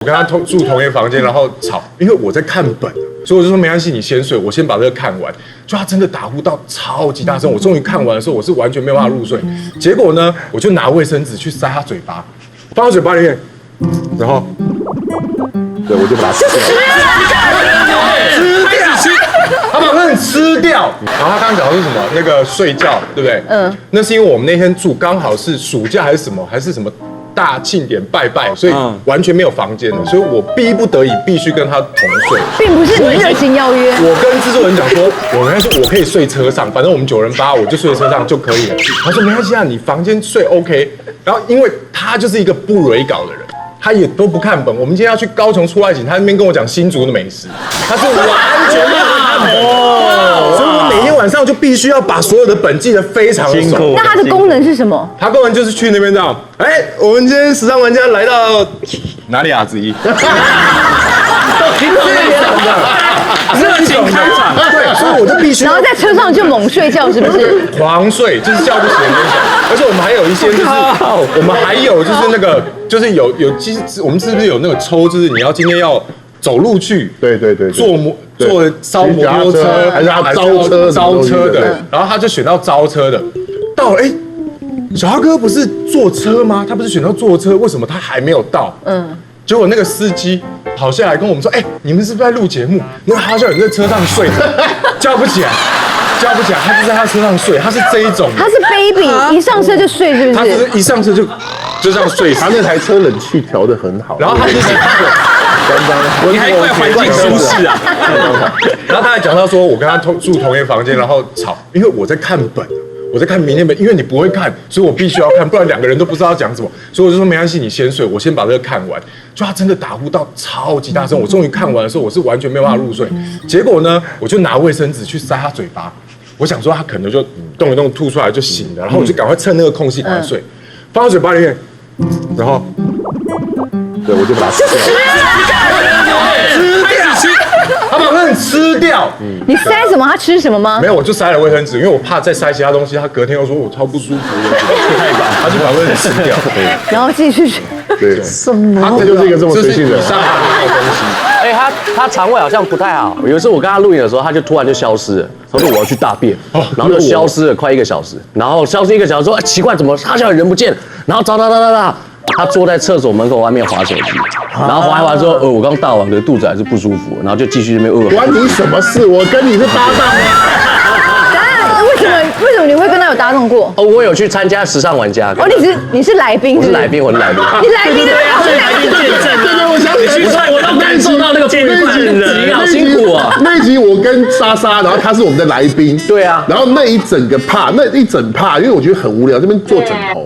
我跟他住同一个房间，然后吵，因为我在看本，所以我就说没关系，你先睡，我先把这个看完。就他真的打呼到超级大声，我终于看完的时候，我是完全没有办法入睡。结果呢，我就拿卫生纸去塞他嘴巴，放到嘴巴里面，然后，对，我就把它吃掉，吃掉，他把那吃掉。然后他刚刚讲的是什么？那个睡觉，对不对？那是因为我们那天住刚好是暑假还是什么。大庆典拜拜，所以完全没有房间的，所以我逼不得已必须跟他同睡，并不是你热情邀约。我跟制作人讲说，我跟他说我可以睡车上，反正我们9人8，我就睡车上就可以了。他说没关系啊，你房间睡 OK。然后因为他就是一个不蕊稿的人，他也都不看本。我们今天要去高雄出外景，他那边跟我讲新竹的美食，他是完全没有看本。所以我每天晚上就必须要把所有的本记得非常的熟。那它的功能是什么？它功能就是去那边这样，我们今天时尚玩家来到哪里啊？子怡，热情开场，对，所以我就必须，然后在车上就猛睡觉，是不是？狂睡，就是叫不醒跟你讲。而且我们还有一些，就是我们还有就是那个，就是有，其实我们是不是有那个抽，就是你要今天要走路去，对，坐烧摩托车，还是要招车的，然后他就选到招车的，到了小哈哥不是坐车吗？他不是选到坐车，为什么他还没有到？结果那个司机跑下来跟我们说：“你们是不是在录节目？那个哈笑人在车上睡着，叫不起来，他就在他车上睡，他是这一种。他是 baby，一上车就睡，是不是？他就是一上车就这样睡。他那台车冷气调得很好，然后他就是你还怪环境舒适啊？然后他还讲到说，我跟他住同一个房间，然后吵，因为我在看本。”我在看明天本，因为你不会看，所以我必须要看，不然2个人都不知道要讲什么。所以我就说没关系，你先睡，我先把这个看完。就他真的打呼到超级大声，我终于看完的时候，我是完全没有办法入睡。结果呢，我就拿卫生纸去塞他嘴巴，我想说他可能就动一动吐出来就醒了，然后我就赶快趁那个空隙赶快睡，放到嘴巴里面，然后，对，我就把它吃掉。他把卫生纸吃掉。你塞什么？他吃什么吗？没有，我就塞了卫生纸，因为我怕再塞其他东西，他隔天又说我超不舒服的，他就把卫生纸吃掉。然后继续。对，什么？他就是一个这么随性的人。上海没有东西。他肠胃好像不太好。有一次我跟他录影的时候，他就突然就消失了。他说我要去大便，然后就消失了快1个小时。然后消失1个小时说，奇怪，怎么哈笑人不见？然后找。他坐在厕所门口外面滑手机，然后滑一滑说，我刚大完，可是肚子还是不舒服，然后就继续那边饿。关你什么事？我跟你是搭档啊。为什么你会跟他有搭档过？我有去参加时尚玩家。你是来宾？我是来宾。你来宾对啊，是来宾见证。对，我想起来，我都感受到那个不愉快的人，好辛苦啊。那一集我跟莎莎，然后他是我们的来宾。对啊。然后那一整个趴，因为我觉得很无聊，这边做枕头。